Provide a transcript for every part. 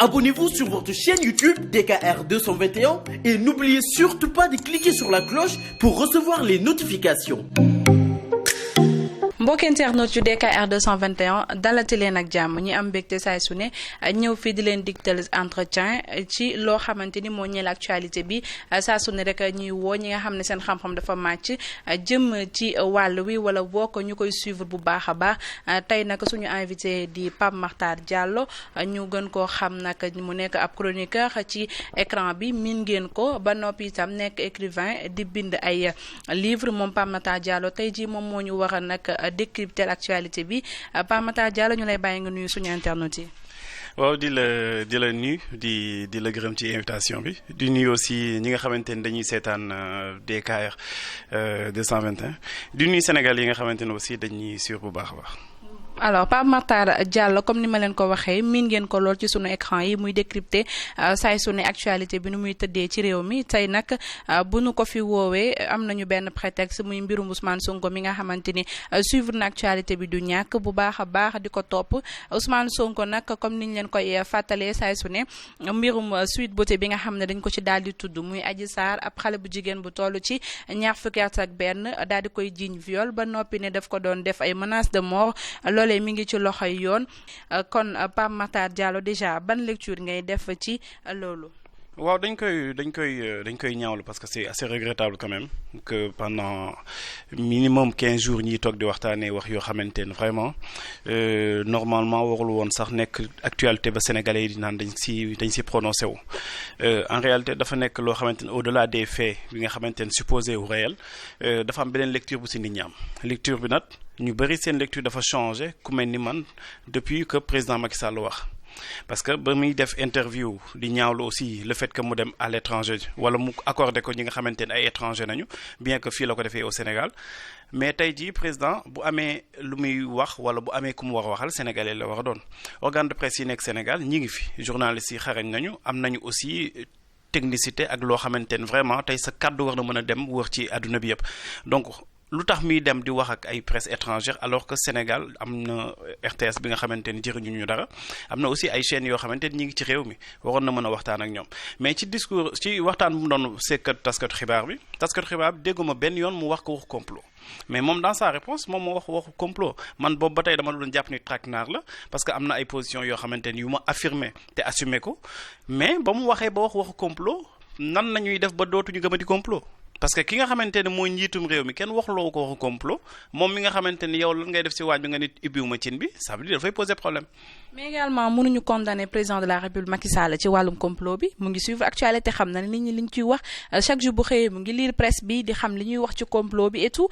Abonnez-vous sur votre chaîne YouTube DKR 221 et n'oubliez surtout pas de cliquer sur la cloche pour recevoir les notifications. mbokki internautes yu DKR 221 dalati leen ak jàmm ñi am mbégte saay su ne ñëw fii di leen digtal entretien ci loo xamante ni moo ñeel actualité bi saa su ne rek ñuy woo ñi nga xam ne seen xam-xam dafa màcc jëm ci wàll wi wala boo ko ñu koy suivre bu baax a baax tey nag suñu invité di Pape Makhtar Diallo ñu gën koo xam nag mu nekk ab chroniqueur ci écran bi miin ngeen ko ba noppi itam nekk écrivain di bind ay livre moom Pape Makhtar Diallo tey ji moom moo ñu war a nag décrypter actualité bi Pape Makhtar Diallo ñu lay bàyyi nga nuyu suñu internautes yi. waaw di la nuyu di la gërëm ci invitation bi di nuyu aussi ñi nga xamante ni dañuy seetaan DKR 221 di nuyu Sénégal yi nga xamante ne aussi dañuy suivre bu baax a baax. alors Pape Makhtar Diallo comme ni ma leen ko waxee miin ngeen ko lool ci sunu écran yi muy décrypter saay su ne actualité bi nu muy tëddee ci réew mi tey nag bu nu ko fi woowee am nañu benn prétexte muy mbirum Ousmane Sonko mi nga xamante ni suivre na actualité bi du ñàkk bu baax a baax di ko topp Ousmane Sonko nag comme niñ leen koy fàttalee saay su ne mbirum Sweet Beauté bi nga xam ne dañ ko ci daal di tudd muy Adji Sarr ab xale bu jigéen bu toll ci ñaar fukki at ak benn daal di koy jiiñ viol ba noppi ne daf ko doon def ay menaces de mort loolee mi ngi ci loxoy yoon kon Pape Makhtar Diallo déjà ban lecture ngay def ci loolu. waaw dañ koy ñaawlu parce que c'est assez regrettable quand même que pendant minimum 15 jours ñiy toog di waxtaanee wax yoo xamante ne vraiment normalement warul woon sax nekk actualité ba sénégalais yi di naan dañ si prononcé wu. En réalité dafa nekk loo xamante ne au-delà des faits bi nga xamante ne supposé ou réel dafa am beneen lecture bu si nit ñi am lecture bi nag ñu bëri seen lecture dafa changé ku mel ni man depuis que président Macky Sall wax. parce que ba muy def interview di ñaawlu aussi le fait que mu dem à l'étranger wala mu accordé ko ñi nga xamante ne ay étranger nañu bien que fii la ko defee au Sénégal mais tey jii président bu amee lu muy wax wala bu amee ku mu war a waxal sénégalais la war a doon organe de presse yi nekk Sénégal ñi ngi fi journalistes yi xarañ nañu am nañu aussi technicité ak loo xamante ne vraiment tey sa kàddu war na mën a dem wër ci àdduna bi yëpp donc lu tax muy dem di wax ak ay presse étrangère alors que Sénégal am na RTS bi nga xamante ni jëriñu ñu dara am na aussi ay chaînes yoo xamante ni ñi ngi ci réew mi waroon na mën a waxtaan ak ñoom mais ci discours ci waxtaan bu mu doon sekkat taskatu xibaar bi dégguma benn yoon mu wax ko waxu complot mais moom dans sa réponse moom moo wax waxu complot man boobu ba tey dama doon jàpp ni traquenard la parce que am na ay positions yoo xamante ni yu ma affirmé te assumé ko mais ba mu waxee ba wax waxu complot nan nañuy def ba dootuñu gëmati complot parce que ki nga xamante ne mooy njiitum réew mi kenn waxuloo ko waxu complot moom mi nga xamante ni yow lan ngay def ci waaj bi nga nit ibbiwuma cin bi ça veut dire dafay poser problème. mais également mënuñu condamner président de la République Macky Sall ci wàllum complot bi mu ngi suivre actualité xam na ne nit ñi liñ ciy wax chaque jour bu xëyee mu ngi lire presse bi di xam li ñuy wax ci complot bi et tout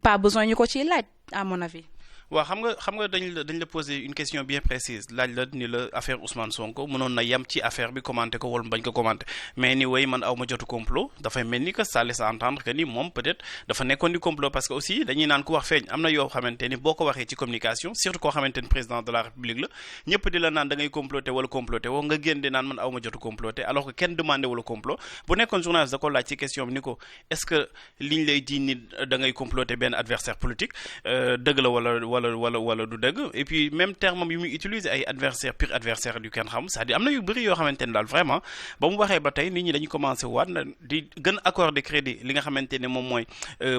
pas besoin ñu ko ciy laaj à mon avis. waaw xam nga dañ la poser une question bien précise laaj la ni la affaire Ousmane Sonko mënoon na yem ci affaire bi commenté ko wala bañ ko commenté mais ni way man aw ma jotu complot dafay mel ni que ça laisse entendre que ni moom peut-être dafa nekkoon di complot parce que aussi dañuy naan ku wax feeñ am na yoo xamante ni boo ko waxee ci communication surtout koo xamante ni président de la République la ñëpp di la naan da ngay comploté wala comploté woo nga génn di naan man aw ma jotu comploté alors que kenn demandé wala complot bu nekkoon journaliste da ko laaj ci question bi ni ko est-ce que liñ lay di ni da ngay comploté benn adversaire politique dëgg la wala du dëgg et puis même terme yu muy utiliser ay adversaire pur adversaire yu kenn xam c'est-à-dire am na yu bëri yoo xamante ne daal vraiment ba mu waxee ba tey nit ñi dañu commencé waat na di gën accorder crédit li nga xamante ne moom mooy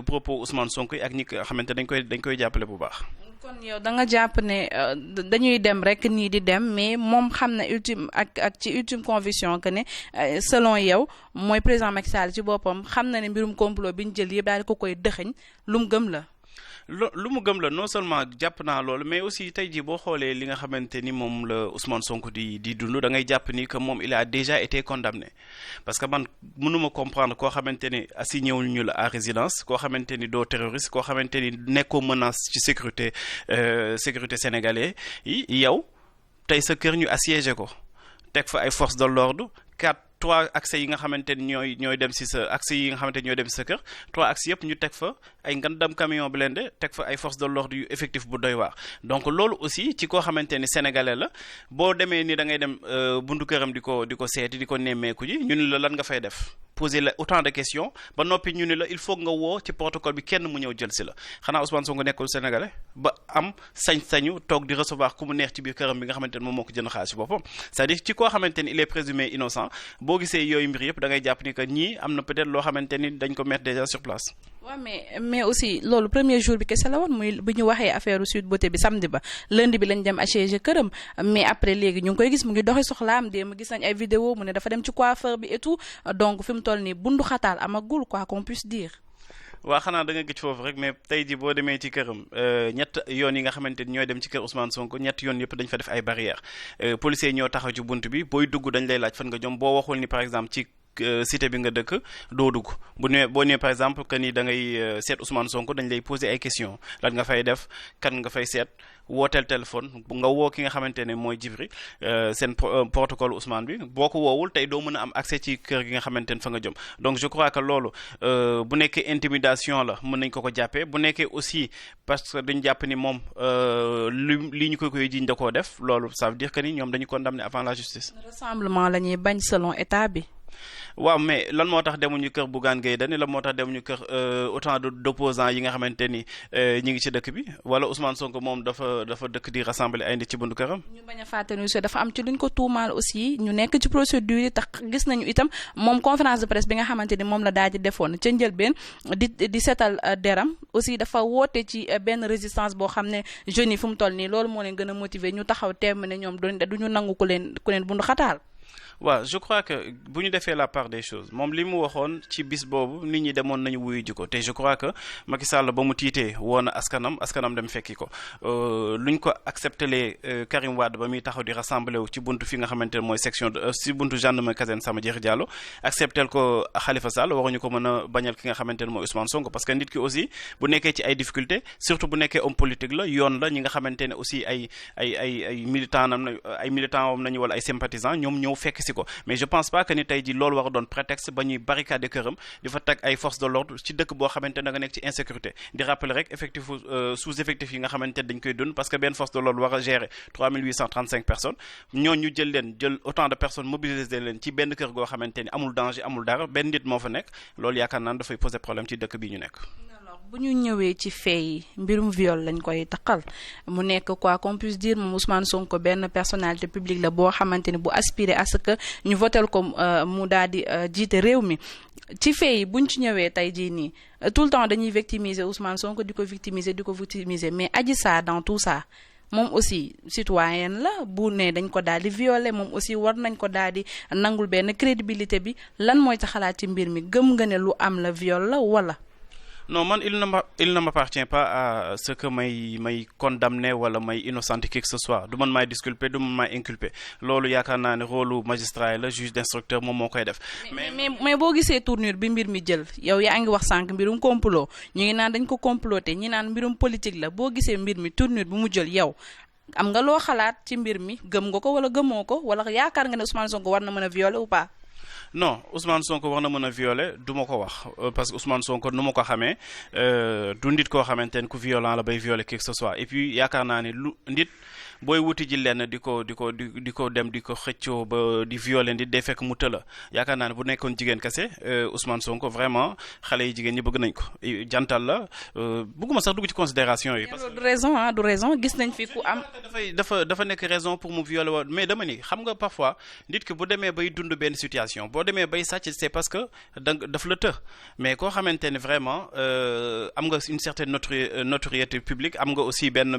propos Ousmane Sonko yi ak ñi nga xamante dañ koy jàppale bu baax. kon yow da nga jàpp ne dañuy dem rek nii di dem mais moom xam na ultime ak ci ultime conviction que ne selon yow mooy président Macky Sall ci boppam xam na ne mbirum complot bi ñu jël yëpp daal di ko koy dëxëñ lu mu gëm la. lu mu gëm la non seulement jàpp naa loolu mais aussi tey jii boo xoolee li nga xamante ni moom la Ousmane Sonko di dund da ngay jàpp ni que moom il a déjà été condamné parce que man mënuma comprendre koo xamante ni assigné wu ñu la à résidence koo xamante ni doo terroriste koo xamante ni nekkoo menace ci sécurité sénégalais yi yow tey sa kër ñu assiégé ko teg fa ay forces de l'ordre 3 accès yi nga xamante ni ñooy dem ci sa accès yi nga xamante ni ñooy dem ci sa kër 3 accès yëpp ñu teg fa ay ngandam camion blindé teg fa ay forces de l'ordre yu effectif bu doy waar donc loolu aussi ci koo xamante ni sénégalais la boo demee ni da ngay dem buntu këram di ko seeti di ko nemmeeku ji ñu ne la lan nga fay def poser la autant de questions ba noppi ñu ne la il faut nga woo ci protocole bi kenn mu ñëw jël si la xanaa Ousmane Sonko nekkul sénégalais ba am sañ-sañu toog di recevoir ku mu neex ci biir këram bi nga xamante ne moom moo ko jënd xaalis ci boppam c'est-à-dire ci koo xamante ni il est présumé innocent boo gisee yooyu mbir yëpp da ngay jàpp ni que ñii am na peut-être loo xamante ni dañ ko mettre déjà sur place. waaw mais aussi loolu premier jour bi kese la woon muy bu ñu waxee affaire Sweet Beauté bi samedi ba lundi bi lañ dem acheter këram mais après léegi ñu ngi koy gis mu ngi doxi soxlaam démb gis nañ ay vidéo mu ne dafa dem ci coiffeur bi et tout donc fi mu toll nii bundu xataal amagul quoi qu'on puisse dire. waa xanaa da nga gëj foofu rek mais tey ji boo demee ci këram ñett yoon yi nga xamante ni ñooy dem ci kër Ousmane Sonko ñett yoon yëpp dañ fa def ay barrières policiers ñoo taxaw ci bunt bi booy dugg dañ lay laaj fan nga jëm boo waxul ni par exemple ci cité bi nga dëkk doo dugg boo nee par exemple que ni da ngay seet Ousmane Sonko dañ lay poser ay questions lan nga fay def kan nga fay seet wooteel téléphone nga woo ki nga xamante ne mooy Djibril seen protocole Ousmane bi boo ko woowul tey doo mën a am accès ci kër gi nga xamante ne fa nga jëm donc je crois que loolu bu nekkee intimidation la mën nañ ko jàppee bu nekkee aussi parce que dañ jàpp ni moom li ñu koy jiiñ da koo def loolu ça veut dire que ni ñoom dañu condamné avant la justice. rassemblement la ñuy bañ selon état bi. waaw mais lan moo tax demuñu kër Bougane Gueye Dany lan moo tax demuñu kër autant d'opposants yi nga xamante ni ñi ngi ci dëkk bi wala Ousmane Sonko moom dafa dëkk di rassembler ay nit ci buntu këram. ñu bañ a fàtte ni dafa am ci luñ ko tuumaal aussi ñu nekk ci procédure yi tax gis nañu itam moom conférence de presse bi nga xamante ni moom la daal di defoon ca njëlbeen di seetal deram aussi dafa woote ci benn résistance boo xam ne jeunes yi fu mu toll nii loolu moo leen gën a motiver ñu taxaw temm ne ñoom duñu nangu ku leen bundu xataal. waaw je crois que bu ñu defee la part des choses moom li mu waxoon ci bis boobu nit ñi demoon nañu wuyu ji ko te je crois que Macky Sall ba mu tiitee woon na askanam dem fekki ko luñ ko accepté Karim Wade ba muy taxaw di rassemblé wu ci buntu fi nga xamante ne mooy section ci buntu gendarmerie caserne Samba Diéry Diallo accepté ko Khalifa Sall waruñu ko mën a bañal ki nga xamante ne mooy Ousmane Sonko parce que nit ki aussi bu nekkee ci ay difficultés surtout bu nekkee homme politique la yoon la ñi nga xamante ne aussi ay militants am nañu wala ay sympathisants ñoom ñëw fekk ko mais je pense pas que ni tey ji loolu war a doon prétexte ba ñuy barricader këram di fa teg ay forces de l'ordre ci dëkk boo xamante ne da nga nekk ci insécurité di rappeler rek effectif sous-effectif yi nga xamante ne dañ koy dund parce que benn force de l'ordre war a gérer 3835 personnes ñooñu jël autant de personnes mobiliser leen ci benn kër goo xamante ni amul danger amul dara benn nit moo fa nekk loolu yaakaar naan dafay poser problème ci dëkk bii ñu nekk. bu ñu ñëwee ci fee yi mbirum viol lañ koy taqal mu nekk quoi qu'on puisse dire moom Ousmane Sonko benn personnalité publique la boo xamante ni bu aspirer à ce que ñu votel ko mu daal di jiite réew mi ci fee yi buñ ci ñëwee tey jii nii tout le temps dañuy victimiser Ousmane Sonko di ko victimiser mais Adji Sarr dans tout ça moom aussi citoyenne la bu ne dañ ko daal di violer moom aussi war nañ ko daal di nangul benn crédibilité bi lan mooy sa xalaat ci mbir mi gëm nga ne lu am la viol la wala. non man il ne m'appartient pas à ce que may condamner wala may innocenter qui que ce soit du man maay disculper du man maay inculper loolu yaakaar naa ne rôle magistrat la juge d'instructeur moom moo koy def. mais boo gisee tournure bi mbir mi jël yow yaa ngi wax sànq mbirum complot ñu ngi naan dañ ko comploter ñi naan mbirum politique la boo gisee mbir mi tournure bi mu jël yow am nga loo xalaat ci mbir mi gëm nga ko wala gëmoo ko wala yaakaar nga ne Ousmane Sonko war na mën a violer ou pas. non Ousmane Sonko war na mën a violer du ma ko wax parce que Ousmane Sonko nu ma ko xamee du nit koo xamante ne ku violent la bay violer qui que ce soit et puis yaakaar naa ne lu nit booy wuti ji lenn di ko dem di ko xëccoo ba di violer nit day fekk mu tëla yaakaar naa ne bu nekkoon jigéen kese Ousmane Sonko vraiment xale yi jigéen ñi bëgg nañ ko jantal la bëgguma sax dugg ci considération yi. parce que du raison gis nañ fi ku am. dafa nekk raison pour mu violer woon mais dama ni xam nga parfois nit ki bu demee bay dund benn situation boo demee bay sàcc c'est parce que daf la të mais koo xamante ne vraiment am nga une certaine notoriété publique am nga aussi benn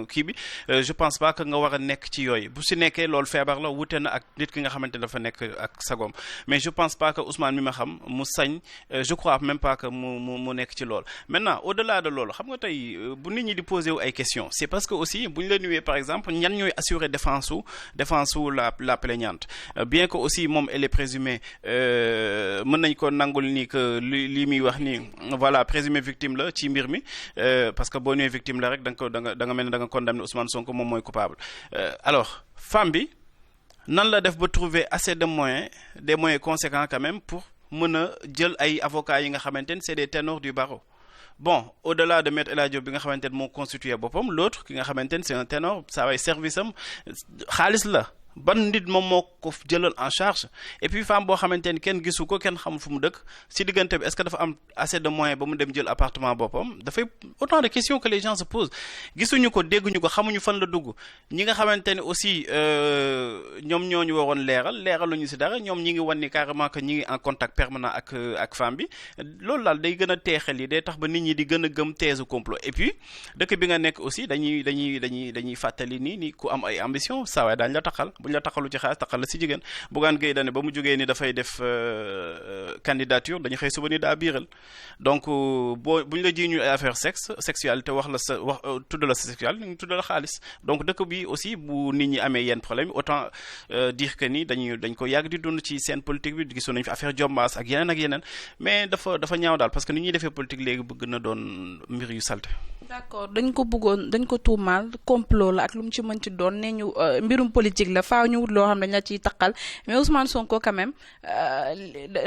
kii bi je pense pas que nga war a nekk ci yooyu bu si nekkee loolu feebar la wute na ak nit ki nga xamante ne dafa nekk ak sagom mais je pense pas que Ousmane mi ma xam mu sañ je crois même pas que mu nekk ci loolu maintenant au-delà de loolu xam nga tey bu nit ñi di poser wu ay questions c'est parce que aussi bu ñu la nuyee par exemple ñan ñooy assurer défense wu la plaignante bien que aussi moom elle est présumée mën nañ ko nangul ni que li muy wax ni voilà présumé victime la ci mbir mi parce que boo ñëwee victime la rek da nga mel ne da nga condamné Ousmane Sonko moom mooy coupable alors femme bi nan la def ba trouver assez de moyens des moyens conséquents quand même pour mën a jël ay avocats yi nga xamante ne c'est des ténors du barreau bon au-delà de Maître El Hadji Diouf bi nga xamante ne moo constitué boppam l'autre ki nga xamante ne c'est un ténor saa waay service am xaalis la ban nit moom moo ko jëlal en charge et puis femme boo xamante ni kenn gisu ko kenn xamul fu mu dëkk si diggante bi est-ce que dafa am assez de moyens ba mu dem jël appartement boppam dafay autant de questions que les gens se posent gisuñu ko dégguñu ko xamuñu fan la dugg ñi nga xamante ni aussi ñoom ñooñu waroon leeraluñu si dara ñoom ñi ngi wan ni carrément que ñi ngi en contact permanent ak femme bi loolu daal day gën a teexal yi day tax ba nit ñi di gën a gëm teesu complot et puis dëkk bi nga nekk aussi dañuy fàttali ni ku am ay ambition saa waay daañu la taxal buñ la taxalu ci xaalis taxal la si jigéen Bougane Gueye Dany ba mu jógee ni dafay def candidature dañu xëy suba ni daa biiral donc buñ la jiiñu ay affaire sexualité wax tudd la sexualité ñu tudd la xaalis donc dëkk bi aussi bu nit ñi amee yenn problème autant dire que ni dañ ko yàgg di dund ci scène politique bi gisoon nañu fi affaire Jombaas ak yeneen mais dafa ñaaw daal parce que ni ñuy defee politique léegi bëgg na doon mbir yu salte. d'accord dañ ko tuumaal complot la ak lu mu ci mën ci doon nee ñu mbirum politique la faaw ñu wut loo xam ne dañ la ciy taqal mais Ousmane Sonko quand même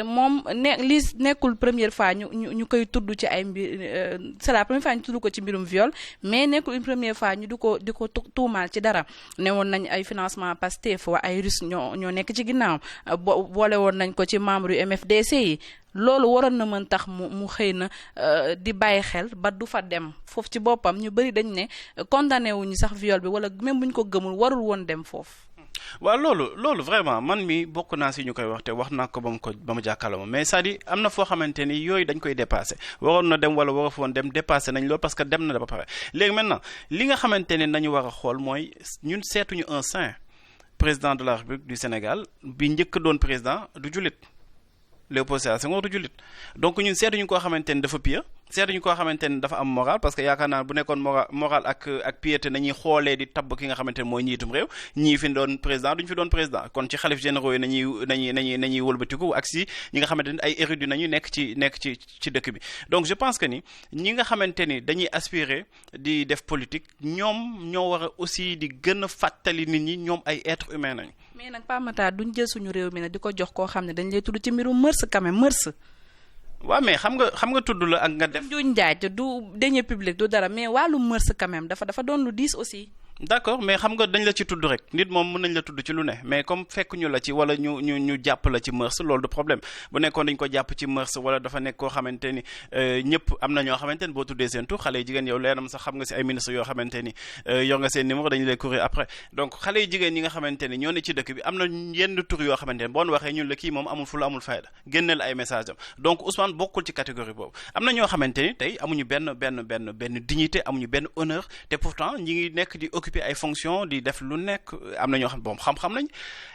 moom li nekkul première fois ñu koy tudd ci ay mbir c'est la première fois ñu tudd ko ci mbirum viol mais nekkul une première fois ñu di ko tuumaal ci dara ne woon nañ ay financement Pastef wa ay Russes ñoo nekk ci ginnaaw boole woon nañ ko ci membre yu MFDC yi loolu waroon na mën tax mu xëy na di bàyyi xel ba du fa dem foofu ci boppam ñu bëri dañ ne condamné wuñu sax viol bi wala même buñ ko gëmul warul woon dem foofu. waaw loolu vraiment man mi bokk naa si ñu koy wax te wax naa ko ba mu jàkkaarloo mais c'est-à-dire am na foo xamante ni yooyu dañ koy dépassé waroon na dem wala war a foon dem dépassé nañ loolu parce que dem na ba pare léegi maintenant li nga xamante ne nañu war a xool mooy ñun seetuñu un saint président de la République du Sénégal bi njëkk doon président du jullit Léopold Sédar Senghor du jullit donc ñun seetuñu koo xamante ni dafa pieux seetuñu koo xamante ni dafa am moral parce que yaakaar naa bu nekkoon moral ak piété nañuy xoolee di tabb ki nga xamante ni mooy njiitum réew ñii fi doon président duñu fi doon président kon ci xalif généraux yi nañuy wëlbatiku ak si ñi nga xamante ni ay érudits nañu nekk ci dëkk bi donc je pense que ni ñi nga xamante ni dañuy aspirer di def politique ñoom ñoo war a aussi di gën a fàttali nit ñi ñoom ay êtres humains nañu. mais nag Pape Matar duñ jël suñu réew mi nag di ko jox koo xam ne dañ lay tudd ci mbirum mërs quand même mërs. waaw mais xam nga tudd la ak nga def. du njaaj du deniers publics du dara mais wàllu mërs quand même dafa doon lu diis aussi. d'accord mais xam nga dañ la ci tudd rek nit moom mën nañ la tudd ci lu ne mais comme fekk ñu la ci wala ñu jàpp la ci mœurs loolu du problème bu nekkoon dañ ko jàpp ci mœurs wala dafa nekk koo xamante ni ñëpp am na ñoo xamante ni boo tuddee seen tur xale yi jigéen yow leenam sax xam nga si ay ministres yoo xamante ni yor nga seen numéro dañu lay courir après donc xale yi jigéen ñi nga xamante ni ñoo ne ci dëkk bi am na yenn tur yoo xamante ni boo waxee ñun la kii moom amul fula amul fayda génneel ay message am donc Ousmane bokkul ci catégorie boobu am na ñoo xamante ni tey amuñu benn dignité amuñu benn honneur te pourtant ñi ngi nekk di occuper ay fonctions di def lu nekk am na ñoo xam bon xam-xam nañ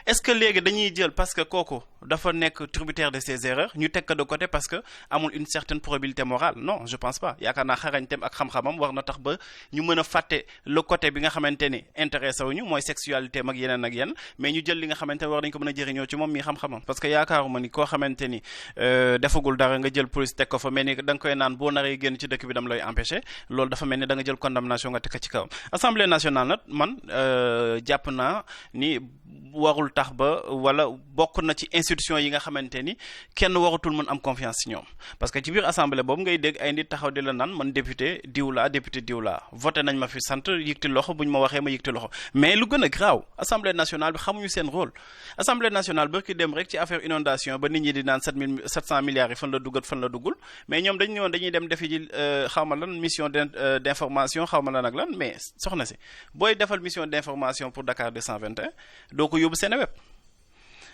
est-ce que léegi dañuy jël parce que kooku dafa nekk tributaire de ses erreurs ñu teg ko de côté parce que amul une certaine probabilité morale non je pense pas yaakaar naa xarañteem ak xam-xamam war na tax ba ñu mën a fàtte le côté bi nga xamante ni intéressé wuñu mooy sexualité ak yeneen mais ñu jël li nga xamante ni war nañ ko mën a jëriñoo ci moom mi xam-xamam parce que yaakaaruma ni koo xamante ni defagul dara nga jël police teg ko fa mel ni da nga koy naan boo naree génn ci dëkk bi dam lay empêcher loolu dafa mel ni da nga jël condamnation nga teg ko ci kawam Assemblée nationale nag man jàpp naa ni warul tax ba wala bokk na ci institution yi nga xamante ni kenn waratul mën am confiance ci ñoom parce que ci biir assemblée boobu ngay dégg ay nit taxaw di la naan man député diw laa voté nañ ma fi sant yëgti loxo buñ ma waxee ma yëgti loxo mais lu gën a graaw assemblée nationale bi xamuñu seen rôle assemblée nationale barki dem rek ci affaire inondation ba nit ñi di naan 700 milliards yi fan la duggal fan la duggul mais ñoom dañ ñëwoon dañuy dem defi ji xawma lan mission d'information xawma lan ak lan mais soxna si booy defal mission d'information pour Dakar 221 doo ko yóbbu Seneweb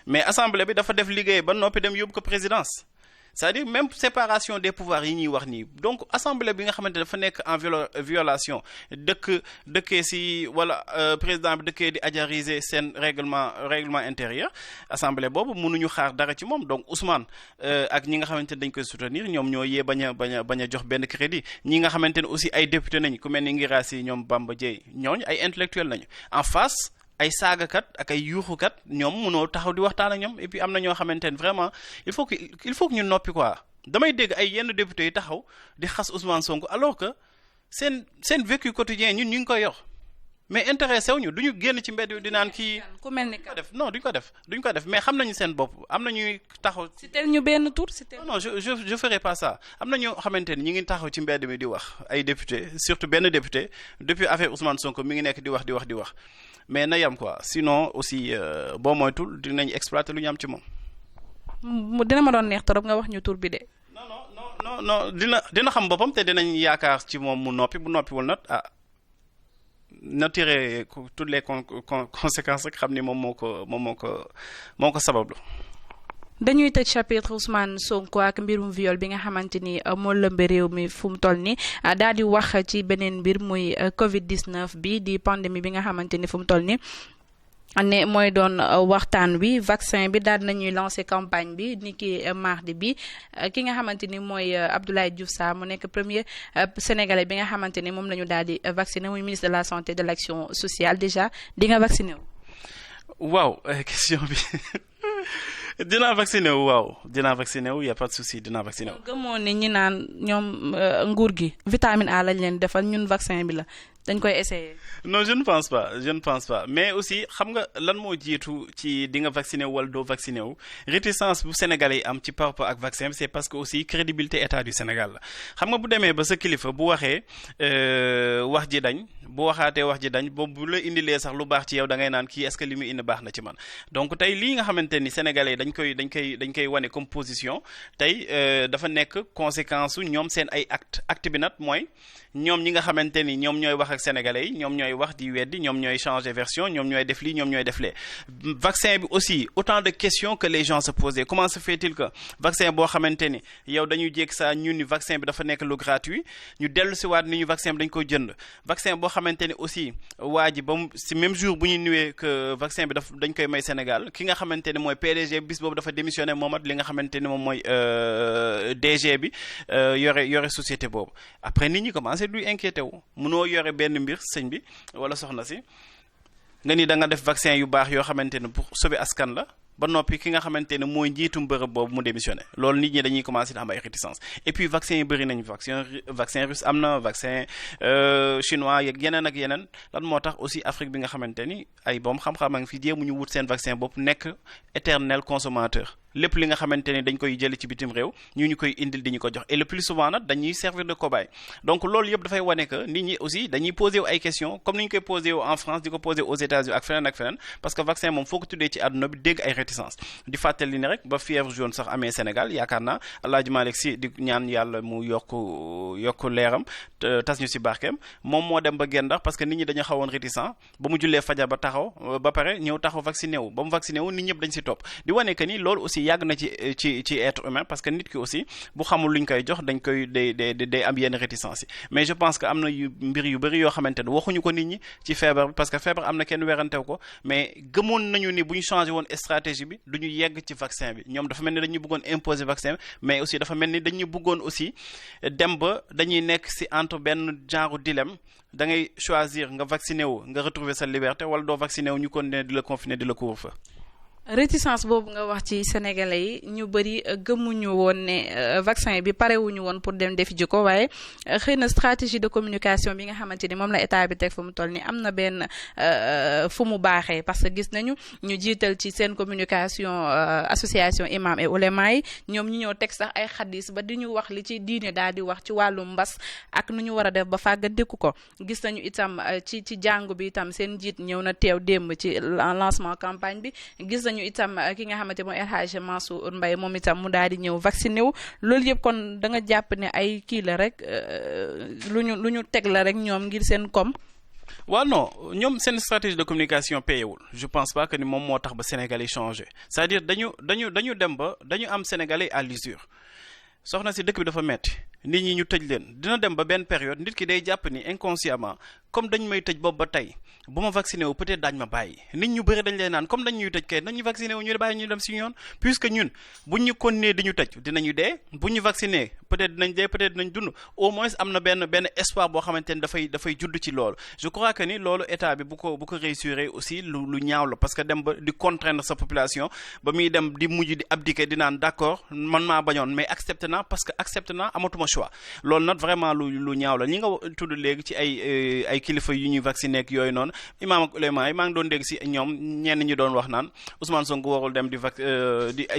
mais assemblée bi dafa def liggéey ba noppi dem yóbbu ko présidence c'est-à-dire même séparation des pouvoirs yi ñuy wax nii donc assemblée bi nga xamante dafa nekk en violation dëkkee si wala président bi dëkkee di ajariser seen règlement intérieur assemblée boobu mënuñu xaar dara ci moom donc Ousmane ak ñi nga xamante ne dañ koy soutenir ñoom ñoo yee bañ a jox benn crédit ñi nga xamante ne aussi ay député nañ ku mel ni Ngirassi ñoom Bamba Dièye ñooñu ay intellectuel nañu en face ay saagakat ak ay yuuxukat ñoom mënoo taxaw di waxtaan ak ñoom et puis am na ñoo xamante ne vraiment il faut que ñu noppi quoi damay dégg ay yenn députés yi taxaw di xas Ousmane Sonko alors que seen vécu quotidien ñun ñu ngi koy yor mais intéressé wu ñu du ñu génn ci mbedd di naan kii. ku mel ni ko def non duñ ko def mais xam nañu seen bopp am na ñuy taxaw. citeel ñu benn tour citeel. non je ferai pas ça am na ñoo xamante ni ñu ngi taxaw ci mbedd mi di wax ay député surtout benn député depuis affaire Ousmane Sonko mi ngi nekk di wax mais na yam quoi sinon aussi boo moytul dinañ exploiter lu ñu am ci moom. dina ma doon neex trop nga wax ñu tur bi de. non dina xam boppam te dinañ yaakaar ci moom mu noppi bu noppiwul nag na tiré toutes les conséquences rek xam ni moom moo ko sabablu. dañuy tëj chapitre Ousmane Sonko ak mbirum viol bi nga xamante ni moo lëmbe réew mi fu mu toll ni daal di wax ci beneen mbir muy Covid 19 bi di pandémie bi nga xamante ni fu mu toll ni ne mooy doon waxtaan wi vaccin bi daal nañuy lancer campagne bi ni ki mardi bi ki nga xamante ni mooy Abdoulaye Diouf Sarr mu nekk premier sénégalais bi nga xamante ni moom la ñu daal di vacciné muy ministre de la santé et de l'action sociale déjà di nga vacciné wu. waaw question bi dinaa vacciné wu waaw dinaa vacciné wu y a pas de souci dinaa vacciné wu. gëmoon ni ñi naan ñoom nguur gi vitamine A lañ leen defal ñun vaccin bi la. dañ koy essayer. non je ne pense pas mais aussi xam nga lan moo jiitu ci di nga vacciné wu wala doo vacciné wu réticence bu Sénégalais yi am ci par rapport ak vaccin bi c'est parce que aussi crédibilité état du Sénégal la xam nga bu demee ba sa kilifa bu waxee wax ji dañ bu waxaatee wax ji dañ boobu bu la indilee sax lu baax ci yow da ngay naan kii est-ce que li mu indi baax na ci man donc tey lii nga xamante ni Sénégalais dañ koy wane comme position tey dafa nekk conséquence su ñoom seen ay acte bi nag mooy ñoom ñi nga xamante ni ñoom ñooy wax ak sénégalais yi ñoom ñooy wax di weddi ñoom ñooy changer version ñoom ñooy def lii ñoom ñooy def lee vaccin bi aussi autant de questions que les gens se posaient comment se fait-il que vaccin boo xamante ni yow dañuy jékk saa ñun ni vaccin bi dafa nekk lu gratuit ñu dellu si waat ni ñu vaccin bi dañ koy jënd vaccin boo xamante ni aussi waa ji ba mu si même jour bu ñu nuwee que vaccin bi dañ koy may Sénégal ki nga xamante ni mooy PDG bis boobu dafa démissionné moom at li nga xamante ni moom mooy DG bi yore société boobu après nit ñi commencé duy inquiété wu munoo yore benn mbir sëñ bi wala soxna si nga ni da nga def vaccin yu baax yoo xamante ne pour sauver askan la ba noppi ki nga xamante ne mooy njiitum bërëb boobu mu démissionné loolu nit ñi dañuy commencé di am ay réticence et puis vaccin yi bëri nañ vaccin russe am na vaccin chinois yeeg yeneen ak yeneen lan moo tax aussi Afrique bi nga xamante ni ay boom xam-xam a ngi fi jéemu ñu wut seen vaccin bopp nekk éternel consommateur lépp li nga xamante ni dañ koy jëli ci bitim réew ñu koy indil di ñu ko jox et le plus souvent nag dañuy servir de cobaye donc loolu yëpp dafay wane que nit ñi aussi dañuy posé wu ay questions comme ni ñu koy posé wu en France di ko posé aux États-Unis ak feneen parce que vaccin moom foo ko tuddee ci àdduna bi dégg ay réticence di fàttali ni rek ba fièvre jaune sax amee Sénégal yaakaar naa El Hadj Malick Sy di ñaan yàlla mu yokk leeram tas ñu si barkeem moom moo dem ba gendax parce que nit ñi dañu xawoon réticent ba mu jullee fajar ba taxaw ba pare ñëw taxaw vacciné wu ba mu vacciné wu nit ñëpp dañ si topp di wane que ni loolu aussi yàgg na ci être humain parce que nit ki aussi bu xamul luñ koy jox dañ koy day am yenn réticence yi mais je pense que am na mbir yu bëri yoo xamante ne waxuñu ko nit ñi ci feebar bi parce que feebar am na kenn werantew ko mais gëmoon nañu ni bu ñu changé woon stratégie bi duñu yegg ci vaccin bi ñoom dafa mel ni dañu bëggoon imposer vaccin bi mais aussi dafa mel ni dañu bëggoon aussi dem ba dañuy nekk si entre benn genre dilemme da ngay choisir nga vacciné wu nga retrouver sa liberté wala doo vacciné wu ñu continuer di la confiner di la couvre-feu. réticence boobu nga wax ci sénégalais yi ñu bëri gëmuñu woon ne vaccin bi parewuñu woon pour dem def ji ko waaye xëy na stratégie de communication bi nga xamante ni moom la état bi teg fu mu toll ni am na benn fu mu baaxee parce que gis nañu ñu jiital ci seen communication association imam et ouléma yi ñoom ñu ñëw teg sax ay xadis ba di ñu wax li ci diine daal di wax ci wàllu mbas ak nu ñu war a def ba fàggandiku ko gis nañu itam ci jàngu bi itam seen njiit ñëw na teew démb ci lancement campagne bi gis ñu itam ki nga xamante mooy El Hadj Mansour Mbaye moom itam mu daal di ñëw vacciné wu loolu yëpp kon da nga jàpp ne ay kii la rek lu ñu teg la rek ñoom ngir seen kom. waaw non ñoom seen stratégie de communication payewul je pense pas que ni moom moo tax ba Sénégalais changé c'est-à-dire dañu dem ba dañu am Sénégalais à l'usure soxna si dëkk bi dafa metti nit ñi ñu tëj leen dina dem ba benn période nit ki day jàpp ni inconsciemment comme dañ may tëj boobu ba tey bu ma vacciné wu peut-être daañu ma bàyyi nit ñu bëri dañ leen naan comme dañ ñuy tëj kay nañu vacciné wu ñu bàyyi ñu dem si yoon puisque ñun buñ ñu continuer di ñu tëj dinañu dee buñ ñu vacciné peut-être dinañ dee peut-être dinañ dund au moins am na benn espoir boo xamante ni dafay judd ci loolu je crois que ni loolu état bi bu ko réussir aussi lu ñaaw la parce que dem ba di contraindre sa population ba muy dem di mujj di abdiquer di naan d'accord man maa bañoon mais accepté naa parce que accepté naa amatuma choix loolu nag vraiment lu ñaaw la ñi nga tudd léegi ci ay kilifa yu ñuy vacciné ak yooyu noonu imaam ak ulema yi maa ngi doon dégg si ñoom ñenn ñi doon wax naan Ousmane Sonko warul dem di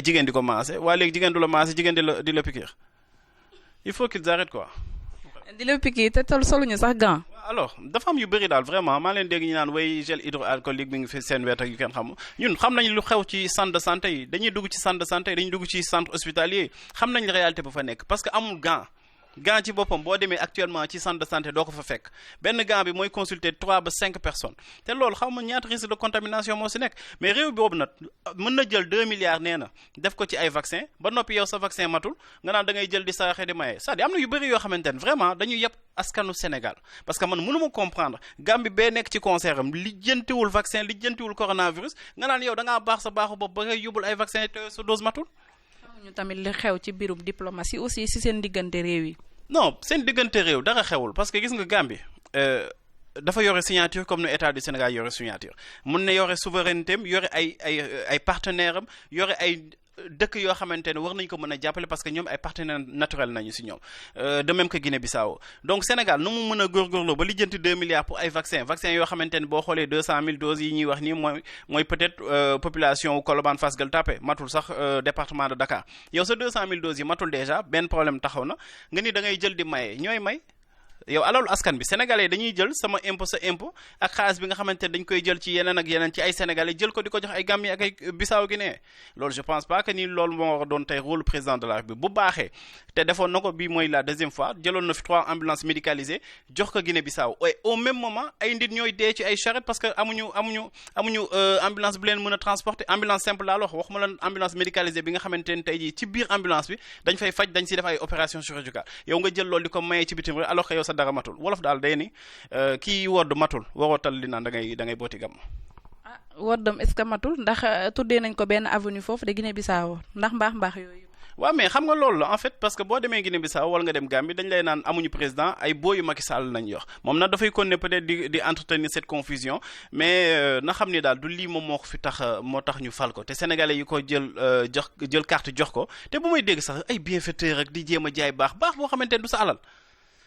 jigéen di ko maase waaye léegi jigéen du la maase jigéen di la piqûre il faut qu'ils arrêtent quoi. di la piqûre te soluñu sax gant. alors dafa am yu bëri daal vraiment maa leen dégg ñu naan way gel hydroalcoolique bi ngi fi seen wet ak yu kenn xam ñun xam nañ lu xew ci centre de santé yi dañuy dugg ci centre de santé yi dañuy dugg ci centre hospitalier xam nañ réalité bu fa nekk parce que amul gant ci boppam boo demee actuellement ci centre de santé doo ko fa fekk benn gant bi mooy consulter 3 ba 5 personnes te loolu xaw ma ñaata risque de contamination moo si nekk mais réew boobu nag mën na jël 2 milliards nee na def ko ci ay vaccin ba noppi yow sa vaccin matul nga naan da ngay jël di saraxe di maye c'est-à-dire am na yu bëri yoo xamante ne vraiment dañuy yëpp askanu Sénégal parce que man mënuma comprendre Gambie bee nekk ci concert am lijjantiwul vaccin lijjantiwul coronavirus nga naan yow da ngaa baax sa baaxu bopp ba ngay yóbbul ay vaccin te sa dose matul. ñu tamit li xew ci biirum diplomatie aussi si seen diggante réew yi. non seen diggante réew dara xewul parce que gis nga Gambie dafa yore signature comme nu état du Sénégal yore signature mun na yore souveraineté am yore ay partenaires am yore ay dëkk yoo xamante ne war nañ ko mën a jàppale parce que ñoom ay partenaires naturels nañu si ñoom de même que Guinée-Bissau donc Sénégal nu mu mën a góorgóorloo ba lijjanti 2 milliards pour ay vaccin yoo xamante ne boo xoolee 200 000 doses yi ñuy wax nii mooy peut-être population Colobane Fass Gueule Tapée matul sax département de Dakar yow sa 200 000 doses yi matul déjà benn problème taxaw na nga ni da ngay jël di maye ñooy may. yow alalu askan bi sénégalais dañuy jël sama impôt sa impôt ak xaalis bi nga xamante ne dañ koy jël ci yeneen ak yeneen ci ay sénégalais jël ko di ko jox ay Gambie ak ay Bissau Guinée loolu je pense pas que ni loolu moo war a doon tey rôle président de la République bu baaxee te defoon na ko bii mooy la deuxième fois jëloon na fi 3 ambulances médicalisées jox ko Guinée Bissau et au même moment ay nit ñooy dee ci ay charrette parce que amuñu ambulance bu leen mën a transporter ambulance simple laa wax waxuma la ambulance médicalisée bi nga xamante ne tey jii ci biir ambulance bi dañ fay faj dañ si def ay opération chirurgicale yow nga jël loolu di ko mayee ci bitim rek alors que yow sa dara matul wolof daal day ni kii wodd matul waroo tal li naan da ngay booti gam. ah woddam est-ce que matul ndax tuddee nañ ko benn avenue foofu de Guinée-Bissau ndax mbaax yooyu. waaw mais xam nga loolu la en fait parce que boo demee Guinée-Bissau wala nga dem Gambie dañ lay naan amuñu président ay booyu Macky Sall nañ yor moom nag dafay continuer peut-être di entretenir cette confusion mais na xam ni daal du lii moom moo ko fi tax moo tax ñu fal ko te sénégalais yi ko jël carte jox ko te bu may dégg sax ay bienfaiteur rek di jéem a jaay baax boo xamante ne du sa alal.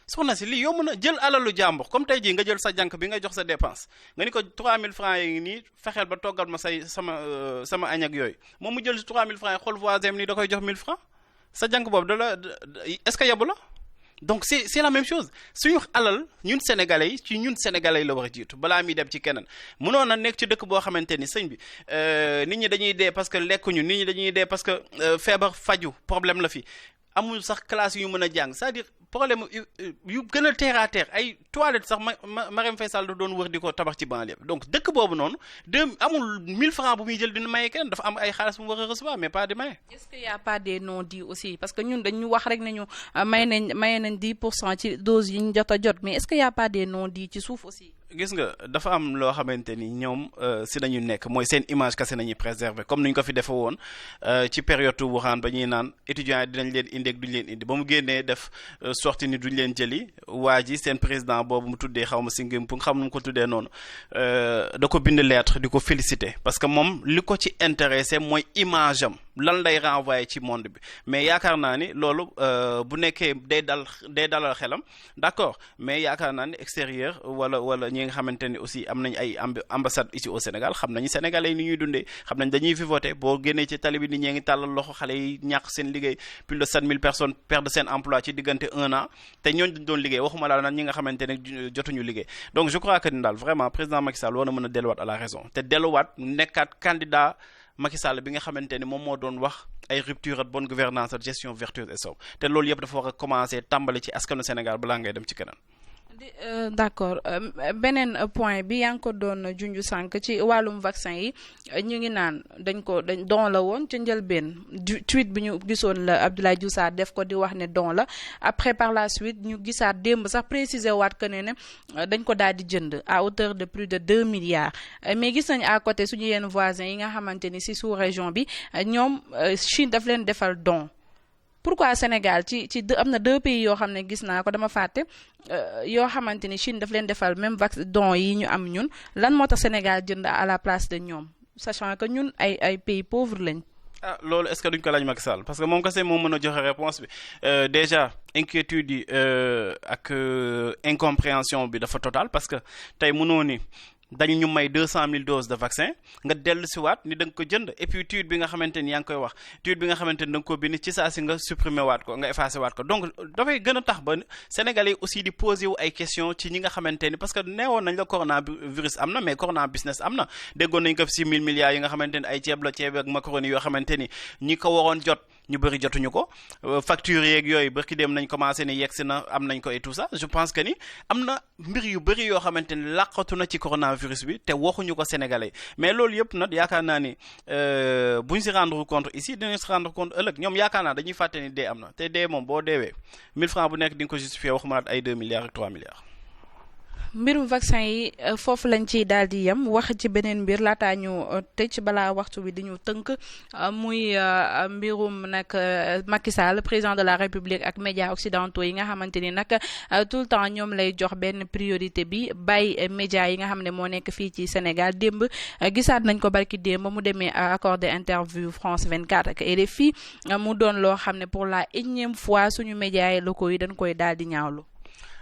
soxna si lii yomb na jël alalu jàmbur comme tey jii nga jël sa jànk bi nga jox sa dépense nga ni ko 3000 francs yi ngi nii fexeel ba toggal ma sama añ ak yooyu moom mu jël 3000 francs yi xool voisin nii da koy jox 1000 francs sa jànk boobu est-ce que yabu la donc c'est la même chose suñu alal ñun sénégalais yi ci ñun sénégalais yi la war a jiitu balaa muy dem ci keneen mënoon na nekk ci dëkk boo xamante ni sëñ bi nit ñi dañuy dee parce que lekkuñu nit ñi dañuy dee parce que feebar faju problème la fi amul sax classe yu mën a jàng c'est-à-dire problème yu gën a terre à terre ay toilettes sax Marème Faye Sall doon wër di ko tabax ci banlieue donc dëkk boobu noonu amul 1000 francs bu muy jël dina maye kenn dafa am ay xaalis bu mu war a recevoir mais pas di maye. est-ce qu'il y a pas des non-dits aussi parce que ñun dañu wax rek nañu maye nañ 10% ci dose yi ñu jot a jot mais est-ce qu'il y a pas des non-dits ci suuf aussi. gis nga dafa am loo xamante ni ñoom si nañu nekk mooy seen image kese nañuy préserver comme ni ñu ko fi defee woon ci période Wuhan ba ñuy naan étudiants yi dinañ leen indi ak duñ leen indi ba mu génnee def sorti ni duñ leen jëli waa ji seen président boobu mu tuddee xaw ma si ngim pour xam nu mu ko tuddee noonu da ko bind lettre di ko féliciter parce que moom li ko ci intéressé mooy image am lan lay renvoyer ci monde bi mais yaakaar naa ni loolu bu nekkee day dalal xelam d'accord mais yaakaar naa ni extérieur wala ñi nga xamante ni aussi am nañ ay ambassade ici au Sénégal xam nañu sénégalais yi ni ñuy dundee xam nañ dañuy fi voter boo génnee ci tali bi nit ñee ngi tàllal loxo xale yi ñàkk seen liggéey plus de 7000 personnes perdent seen emploi ci diggante 1 an te ñooñu dañ doon liggéey waxuma daal nag ñi nga xamante ne jotuñu liggéey donc je crois que ni daal vraiment président Macky Sall war na mën a delluwaat à la raison te delluwaat nekkaat candidat Macky Sall bi nga xamante ni moom moo doon wax ay rupture ak bonne gouvernance ak gestion vertueuse et sobre te loolu yëpp dafa war a commencer tàmbali ci askanu Sénégal balaa ngay dem ci keneen. d'accord beneen point bi yaa ngi ko doon junju sànq ci wàllum vaccin yi ñu ngi naan dañ don la woon ca njëlbeen tweet bi ñu gisoon la Abdoulaye Diouf Sarr def ko di wax ne don la après par la suite ñu gisaat démb sax préciser waat que ne dañ ko daal di jënd à hauteur de plus de 2 milliards mais gis nañ à côté suñu yenn voisins yi nga xamante ni si sous région bi ñoom Chine daf leen defal don. pourquoi Sénégal ci am na 2 pays yoo xam ne gis naa ko dama fàtte yoo xamante ni Chine daf leen defal même don yi ñu am ñun lan moo tax Sénégal jënd à la place de ñoom sachant que ñun ay pays pauvres lañ. loolu est-ce que duñ ko laaj Macky Sall parce que moom kese moo mën a joxe réponse bi déjà inquiétude yi ak incompréhension bi dafa total parce que tey mënoo ni dañu ñu may 200 000 doses de vaccin nga dellu si waat ni da nga ko jënd et puis tuuti bi nga xamante ni yaa ngi koy wax tuuti bi nga xamante ni da nga ko bind ci saa si nga supprimer waat ko nga effacer waat ko donc dafay gën a tax ba Sénégalais aussi di poser wu ay questions ci ñi nga xamante ni parce que neewoon nañ la coronavirus am na mais corona business am na déggoon nañ ko fi si 1000 milliards yi nga xamante ni ay ceeb ak macaroni yoo xamante ni ñi ko waroon jot ñu bëri jotuñu ko facture yeeg yooyu barki dem nañ commencé ni yegsi na am nañ ko et tout ça je pense que ni am na mbir yu bëri yoo xamante ni làqatu na ci coronavirus bi te waxuñu ko sénégalais mais loolu yëpp nag yaakaar naa ni buñ si rendre compte ici dinañ si rendre compte ëllëg ñoom yaakaar naa dañuy fàtte ni dee am na te dee moom boo deewee 1000 francs bu nekk di nga ko justifier waxuma ay 2 milliards ak 3 milliards. mbirum vaccin yi foofu lañ ciy daal di yem wax ci beneen mbir laataa ñu tëj balaa waxtu bi di ñu tënk muy mbirum nag Macky Sall président de la République ak médias occidentaux yi nga xamante ni nag tout le temps ñoom lay jox benn priorité bi bàyyi médias yi nga xam ne moo nekk fii ci Sénégal démb gisaat nañ ko barki démb ba mu demee accordé interview France 24 ak RFI mu doon loo xam ne pour la énième fois suñu médias yi locaux yi dañ koy daal di ñaawlu.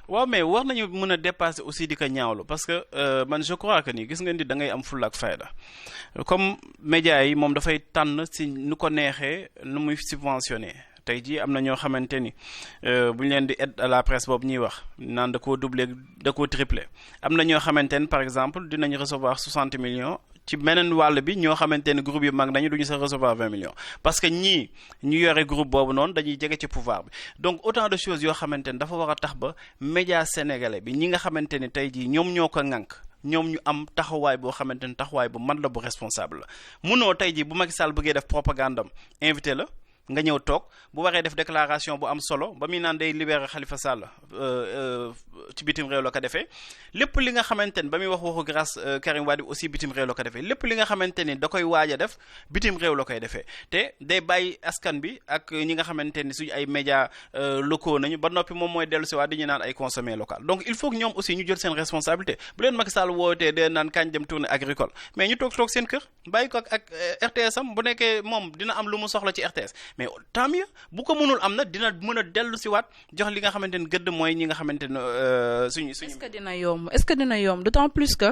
waaw mais war nañu mën a dépasser aussi di ko ñaawlu parce que man je crois que ni gis nga ni da ngay am fulla ak fayda comme médias yi moom dafay tànn si nu ko neexee nu muy subventionné tey jii am na ñoo xamante ni bu ñu leen di aide à la presse boobu ñuy wax naan da koo doublé da koo triplé am na ñoo xamante ni par exemple dinañ recevoir 60 millions. ci beneen wàll bi ñoo xamante ne groupe yu mag nañu duñu sa recevoir 20 millions parce que ñii ñu yore groupe boobu noonu dañuy jege ci pouvoir bi donc autant de choses yoo xamante ne dafa war a tax ba média sénégalais bi ñi nga xamante ne tey jii ñoom ñoo ko ŋànk ñoom ñu am taxawaay boo xamante ne taxawaay bu man la bu responsable la munoo tey jii bu Macky Sall bëggee def propagande am invité la nga ñëw toog bu waree def déclaration bu am solo ba muy naan day libérer Khalifa Sall ci bitim réew la ko defee lépp li nga xamante ni ba muy wax waxu grâce Karim Wade aussi bitim réew la ko defee lépp li nga xamante ni da koy waaj a def bitim réew la koy defee te day bàyyi askan bi ak ñi nga xamante ni suñu ay médias locaux nañu ba noppi moom mooy dellu si waat di ñu naan ay consommé local donc il faut que ñoom aussi ñu jël seen responsabilité bu leen Macky Sall wootee de naan kañ dem tournée agricole mais ñu toog seen kër bàyyi ko ak RTS am bu nekkee moom dina am lu mu soxla ci RTS mais tant mieux bu ko mënul am na dina mën a dellu si waat jox li nga xamante ni gëdd mooy ñi nga xamante ne suñu. est-ce que dina yomb d'autant plus que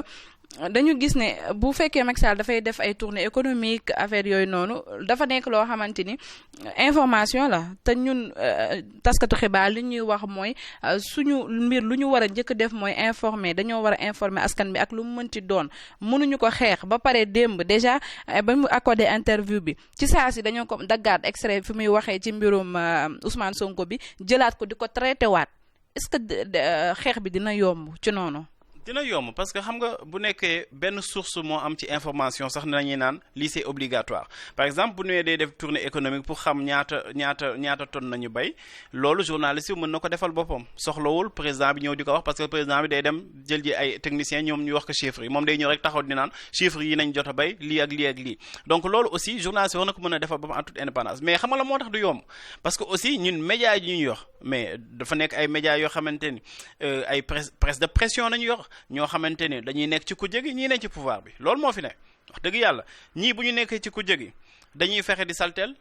dañu gis ne bu fekkee Macky Sall dafay def ay tournée économique affaire yooyu noonu dafa nekk loo xamante ni information la te ñun taskatu xibaar li ñuy wax mooy suñu mbir lu ñu war a njëkk def mooy informer dañoo war a informer askan bi ak lu mu mënti doon mënuñu ko xeex ba pare démb déjà ba mu accordé interview bi ci saa si dañoo ko daggaat extrait fi muy waxee ci mbirum Ousmane Sonko bi jëlaat ko di ko traité waat est-ce que xeex bi dina yomb ci noonu. dina yomb parce que xam nga bu nekkee benn source moo am ci information sax nañuy naan lii c'est obligatoire par exemple bu ñëwee day def tournée économique pour xam ñaata tonnes nañu bay loolu journaliste yi mën na ko defal boppam soxlawul président bi ñëw di ko wax parce que président bi day dem jël ji ay techniciens ñoom ñu wax ko chiffres yi moom day ñëw rek taxaw di naan chiffres yi nañ jot a bay lii ak lii ak lii donc loolu aussi journaliste war na ko mën a defal boppam en toute indépendance mais xam nga la moo tax du yomb parce que aussi ñun médias yi ñu yor mais dafa nekk ay médias yoo xamante ni ay presse de pression nañu yor ñoo xamante ni dañuy nekk ci kujje gi ñii nekk ci pouvoir bi loolu moo fi ne wax dëgg yàlla ñii bu ñu nekkee ci kujje gi dañuy fexe di saltel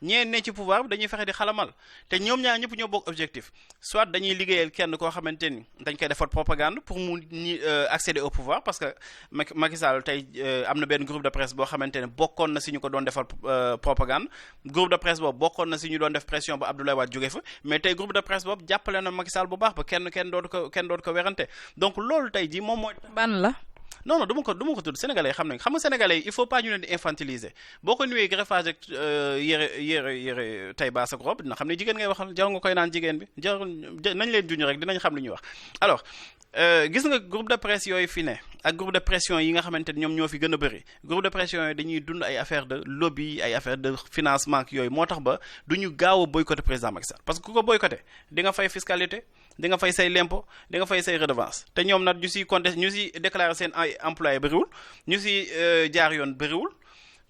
ñee ne ci pouvoir bi dañuy fexe di xalamal te ñoom ñaar ñëpp ñoo bokk objectif soit dañuy liggéeyal kenn koo xamante ni dañ koy defal propagande pour mu ñi accéder au pouvoir parce que Macky Sall tey am na benn groupe de presse boo xamante ne bokkoon na si ñu ko doon defal propagande groupe de presse boobu bokkoon na si ñu doon def pression ba Abdoulaye Wade jóge fa mais tey groupe de presse boobu jàppale na Macky Sall bu baax ba kenn dootu ko werante donc loolu tey ji moom mooy ban la non du ma ko tudd sénégalais xam nga sénégalais il faut pas ñu leen di infantiliser boo ko nuwee greffage ak yére tay baas ak robe dina xam ne jigéen ngay waxal jarul nga koy naan jigéen bi jarul nañ leen juñu rek dinañ xam li ñuy wax alors gis nga groupe de presse yooyu fi ne ak groupe de pression yi nga xamante ne ñoom ñoo fi gën a bëri groupe de pression yooyu dañuy dund ay affaire de lobby ay affaire de financement yooyu moo tax ba du ñu gaaw a boycotter président Macky Sall parce que ku ko boycotter di nga fay fiscalité di nga fay say lempo di nga fay say redevance te ñoom nag ñu siy compter ñu siy déclarer seen ay employé bëriwul ñu siy jaar yoon bëriwul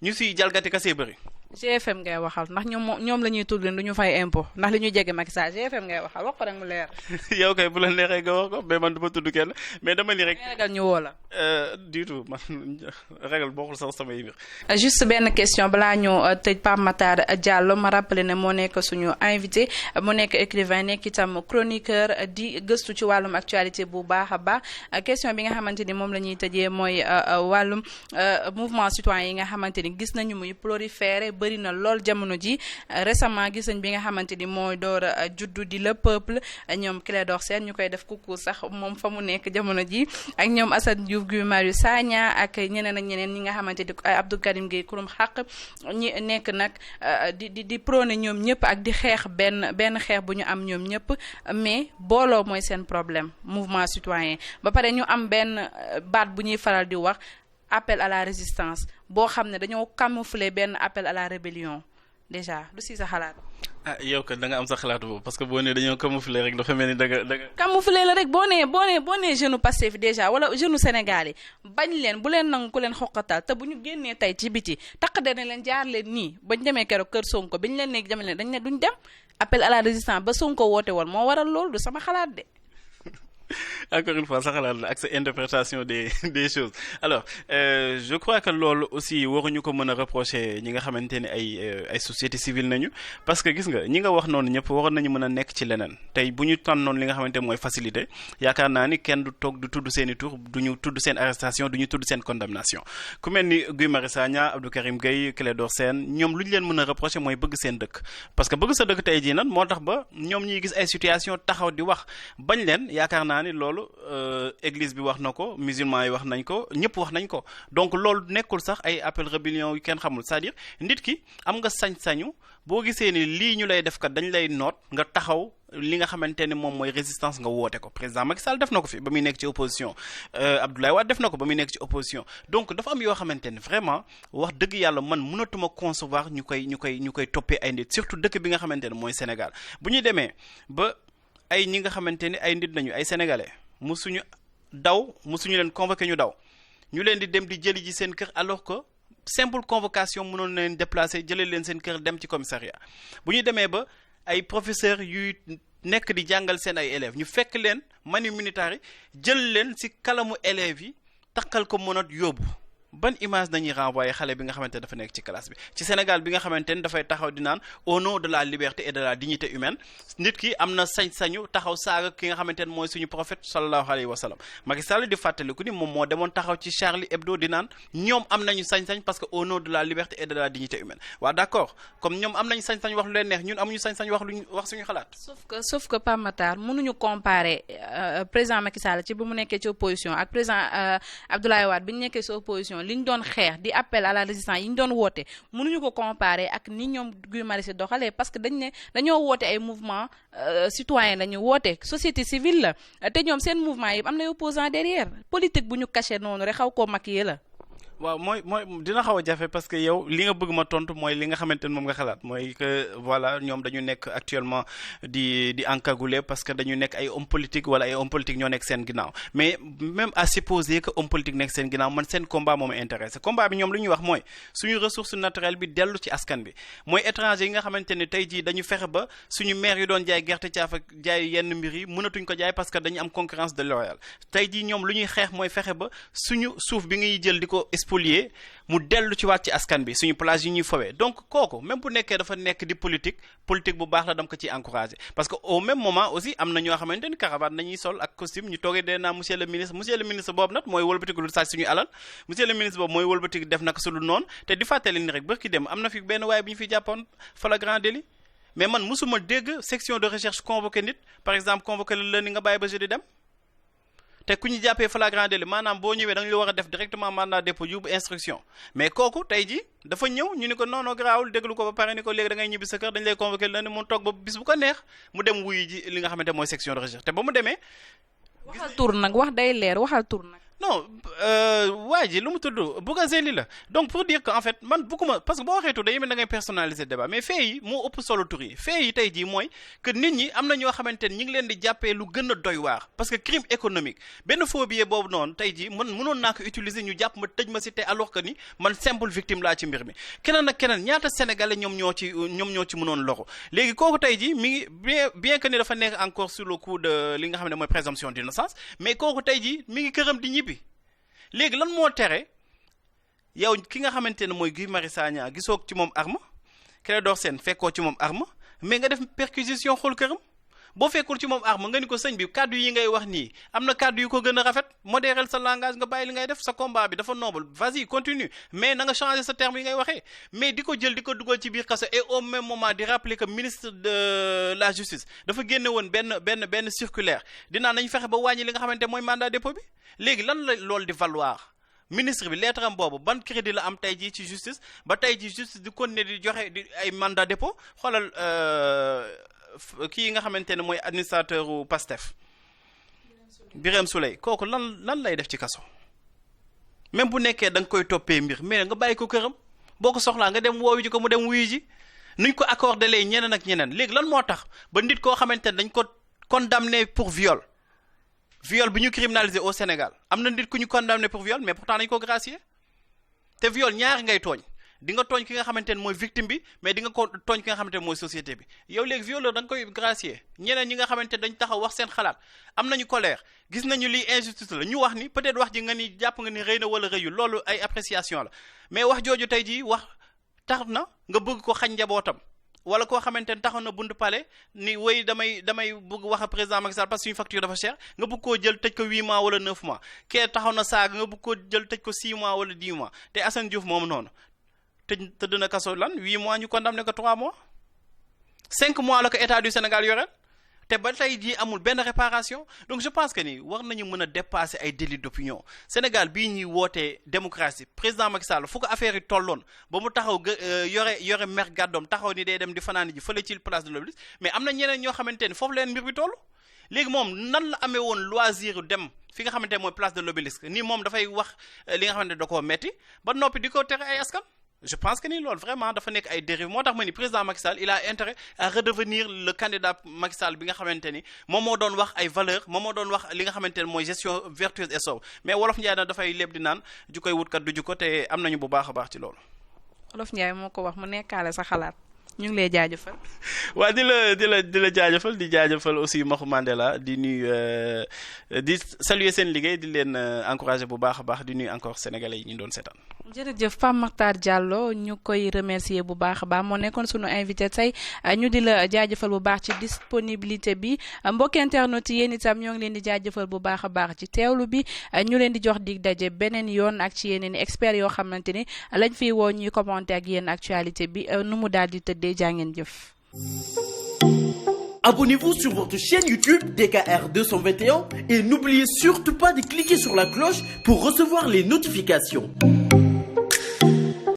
ñu siy jalgati kasee bëri GFM ngay waxal ndax ñoom la ñuy tudd leen du ñu fay impôt ndax li ñuy jege Macky Sall GFM ngay waxal wax ko rek mu leer. yow kay bu la neexee nga wax ko mais man du ma tudd kenn mais dama ni rek. ragal ñu woo la. du tout man ragal bokkul sax samay mbir. juste benn question balaa ñu tëj Pape Matar Diallo ma rappelé ne moo nekk suñu invité mu nekk écrivain nekk itam chroniqueur di gëstu ci wàllum actualité bu baax a baax question bi nga xamante ni moom la ñuy tëjee mooy wàllum mouvement citoyen yi nga xamante ni gis nañu muy proliférer bëri na lool jamono ji récemment gis nañ bi nga xamante ni mooy door a juddu di le peuple ñoom Clédor Sène ñu koy def coucou sax moom fa mu nekk jamono ji ak ñoom Assane Diouf Guy Marius Sagna ak ñeneen ak ñeneen ñi nga xamante ni Abdou Karim Gueye kurum xaq ñi nekk nag di prôné ñoom ñëpp ak di xeex benn xeex bu ñu am ñoom ñëpp mais booloo mooy seen problème mouvement citoyen ba pare ñu am benn baat bu ñuy faral di wax appel à la résistance boo xam ne dañoo camoufler benn appel à la rébellion déjà du si sa xalaat. ah yow kat da nga am sa xalaat boobu parce que boo nee dañoo camoufler rek dafa mel ni da nga. camoufler la rek boo nee jeune Pastef déjà wala jeune Sénégal yi bañ leen bu leen nangu ku leen xoqatal te bu ñu génnee tey ci biti taq de ne leen jaar leen nii bañ demee keroog kër Sonko biñ leen nekk jame leen dañ ne duñ dem appel à la résistance ba Sonko woote woon moo waral loolu du sama xalaat de. Encore une fois sa xalaat la ak sa interprétation des choses alors je crois que loolu aussi waruñu ko mën a reprocher ñi nga xamante ne ay société civile nañu parce que gis nga ñi nga wax noonu ñëpp waroon nañu mën a nekk ci leneen tey bu ñu tànnoon li nga xamante mooy facilité yaakaar naa ni kenn du toog du tudd seen i tur du ñu tudd seen arrestation du ñu tudd seen condamnation ku mel ni Guy Marius Sagna Abdou Karim Gueye Clédor Sène ñoom lu ñu leen mën a reprocher mooy bëgg seen dëkk parce que bëgg sa dëkk tey jii nag moo tax ba ñoom ñuy gis ay situation taxaw di wax bañ leen yaakaar naa ni loolu église bi wax na ko musulman yi wax nañ ko ñëpp wax nañ ko donc loolu nekkul sax ay appel rébellion yu kenn xamul c'est-à-dire nit ki am nga sañ-sañu boo gisee ni lii ñu lay def kat dañ lay noot nga taxaw li nga xamante ne moom mooy résistance nga woote ko président Macky Sall def na ko fi ba muy nekk ci opposition Abdoulaye Wade def na ko ba muy nekk ci opposition donc dafa am yoo xamante ne vraiment wax dëgg yàlla man mënatuma concevoir ñu koy toppee ay nit surtout dëkk bi nga xamante ne mooy Sénégal bu ñu demee ba ay ñi nga xamante ne ay nit nañu ay sénégalais musuñu leen convoqué ñu daw ñu leen di dem di jëli ji seen kër alors que simple convocation mënoon na leen déplacer jëlee leen seen kër dem ci commissariat bu ñu demee ba ay professeurs yuy nekk di jàngal seen ay élèves ñu fekk leen manu militaire yi jël leen ci kalamu élèves yi takkal ko mënat yóbbu ban image dañuy renvoyer xale bi nga xamante ne dafa nekk ci classe bi ci Sénégal bi nga xamante ne dafay taxaw di naan au nom de la liberté et de la dignité humaine nit ki am na sañ-sañu taxaw saaga ki nga xamante ne mooy suñu prophète sallallahu alayhi wa sallam Macky Sall di fàttaliku ni moom moo demoon taxaw ci Charlie Hebdo di naan ñoom am nañu sañ-sañ parce que au nom de la liberté et de la dignité humaine waaw d'accord comme ñoom am nañu sañ-sañ wax lu leen neex ñun amuñu sañ-sañ wax suñu xalaat. sauf que Pape Matar mënuñu comparer président Macky Sall ci bu mu nekkee ci opposition ak président Abdoulaye Wade bi ñu nekkee ci opposition li ñu doon xeex di appel à la résistance yi ñu doon woote mënuñu ko comparer ak ni ñoom Guy Marius doxalee parce que dañoo woote ay mouvement citoyen la ñu woote société civile la te ñoom seen mouvement yi am na opposant derrière politique bu ñu caché noonu rek xaw koo maquiller la. waaw mooy dina xaw a jafe parce que yow li nga bëgg ma tontu mooy li nga xamante ne moom nga xalaat mooy que voilà ñoom dañu nekk actuellement di encagoulé parce que dañu nekk ay homme politique wala ay homme politique ñoo nekk seen ginnaaw mais même à supposer que homme politique nekk seen ginnaaw man seen combat moo ma intéressé combat bi ñoom lu ñuy wax mooy suñu ressource naturelle bi dellu ci askan bi mooy étranger yi nga xamante ne tey jii dañu fexe ba suñu maire yi doon jaay gerte caaf ak jaay yenn mbir yi mënatuñ ko jaay parce que dañu am concurrence déloyale tey jii ñoom lu ñuy xeex mooy fexe ba suñu suuf bi ngay jël di ko spolier mu dellu ci waat ci askan bi suñu plage yi ñuy fowee donc kooku même bu nekkee dafa nekk di politique bu baax la dam ko ciy encouragé parce que au même moment aussi am na ñoo xamante ni cravate nañuy sol ak costume ñu toogee dee naa monsieur le ministre boobu nag mooy wëlbatiku lu sàcc suñu alal monsieur le ministre boobu mooy wëlbatiku def naka su lu noonu te di fàttali ni rek bërki dem am na fi benn waaye bu ñu fi jàppoon flagrant délit mais man musuma dégg section de recherche convoqué nit par exemple convoqué le lundi nga bàyyi ba jeudi dem te ku ñu jàppee flagrant délit maanaam boo ñëwee da nga la war a def directement mandat dépôt yóbbu instruction mais kooku tey ji dafa ñëw ñu ni ko non garaawul déglu ko ba pare ni ko léegi da ngay ñibbi sa kër dañ lay convoqué la ni mu toog ba bis bu ko neex mu dem wuyu ji li nga xamante mooy section de recherche te ba mu demee. waxal tur nag wax day leer waxal tur nag. non waa ji lu mu tudd Bougazelli la donc pour dire que en fait man bëgguma parce que boo waxee tur day mel da ngay personnaliser débat mais fee yi moo ëpp solo tur yi fee yi tey jii mooy que nit ñi am na ñoo xamante ni ñi ngi leen di jàppee lu gën a doy waar parce que crime économique benn faux billet boobu noonu tey jii man mënoon naa ko utiliser ñu jàpp ma tëj ma si te alors que ni man simple victime laa ci mbir mi keneen ak keneen ñaata sénégalais ñoom ñoo ci mënoon loxo léegi kooku tey jii mi ngi bien que ni dafa nekk encore sur le coup de li nga xam ne mooy présomption d'innocence mais kooku tey jii mi ngi këram di ñibbi léegi lan moo tere yow ki nga xamante ne mooy Guy Marius Sagna gisoo ci moom arme Clédor Sène fekkoo ci moom arme mais nga def perquisition xool këram boo fekkul ci moom arme nga ni ko sëñ bi kàddu yi ngay wax nii am na kàddu yu ko gën a rafet modérer sa langage nga bàyyi li ngay def sa combat bi dafa noble vas-y continue mais na nga changer sa terme yi ngay waxee mais di ko jël di ko dugal ci biir kaso et au même moment di rappeler que ministre de la justice dafa génne woon benn circulaire dinaa nañ fexe ba wàññi li nga xamante mooy mandat dépôt bi léegi lan la loolu di valoir ministre bi lettre am boobu ban crédit la am tey jii ci justice ba tey jii justice di continuer di joxe di ay mandat dépôt xoolal kii nga xamante ne mooy administrateur u Pastef Birame Souleye kooku lan lay def ci kaso même bu nekkee da nga koy toppee mbir mais nga bàyyi ko këram boo ko soxlaa nga dem woowu ji ko mu dem wuyu ji nuñ ko accordé lay ñeneen ak ñeneen léegi lan moo tax ba nit koo xamante ne dañ ko condamné pour viol bi ñu criminalisé au Sénégal am na nit ku ñu condamné pour viol mais pourtant dañ ko gracier te viol ñaari ngay tooñ di nga tooñ ki nga xamante ne mooy victime bi mais di nga ko tooñ ki nga xamante ne mooy société bi yow léegi violeur da nga koy gracier ñeneen ñi nga xamante dañ taxaw wax seen xalaat am nañu colère gis nañu lii injustice la ñu wax ni peut-être wax ji nga ni jàpp nga ni rëy na wala rëyul loolu ay appréciation la mais wax jooju tey jii wax tax na nga bëgg ko xañ njabootam wala koo xamante ne taxaw na buntu palais ni wéy damay bëgg wax a président Macky Sall parce que suñu facture dafa cher nga bëgg koo jël tëj ko 8 mois wala 9 mois kee taxaw na saaga nga bëgg koo jël tëj ko 6 mois wala 10 mois te Assane Diouf moom noonu tëdd na kaso lan 8 mois ñu condamné ko 3 mois 5 mois la ko état du Sénégal yoreel te ba tey jii amul benn réparation donc je pense que ni war nañu mën a dépasser ay délits d'opinion Sénégal bii ñuy wootee démocratie président Macky Sall fu ko affaire yi tolloon ba mu taxaw yore mer gàddoom taxaw ni day dem di fanaan ji fële ci place de l'Obélisque mais am na ñeneen ñoo xamante ni foofu leen mbir bi toll léegi moom nan la amee woon loisir dem fi nga xamante mooy place de l'Obélisque ni moom dafay wax li nga xamante da koo metti ba noppi di ko tere ay askan je pense que ni loolu vraiment dafa nekk ay dérive moo tax ma ni président Macky Sall il a intérêt à redevenir le candidat Macky Sall bi nga xamante ni moom moo doon wax ay valeurs moom moo doon wax li nga xamante ne mooy gestion vertueuse et sobre mais wolof Njaay na dafay léeb di naan ju koy wutkat du ju ko te am nañu bu baax a baax ci loolu. wolof Njaay moo ko wax mu nekkaale sa xalaat. ñu ngi lay jaajëfal. waaw di la jaajëfal di jaajëfal aussi Maxu Mandela di nuyu di saluer seen liggéey di leen encourager bu baax a baax di nuyu encore sénégalais yi ñu doon seetaan. jërëjëf Pape Makhtar Diallo ñu koy remercier bu baax a baax moo nekkoon sunu invité tey ñu di la jaajëfal bu baax ci disponibilité bi mbokki internet yi yéen itam ñoo ngi leen di jaajëfal bu baax a baax ci teewlu bi ñu leen di jox dig daje beneen yoon ak ci yeneen i experts yoo xamante ni lañ fiy woo ñuy commenter ak yéen actualité bi nu mu daal di tëddee jàngeen jëf. Abonnez-vous sur votre chaîne YouTube DKR 221 et n'oubliez surtout pas de cliquer sur la cloche pour recevoir les notifications.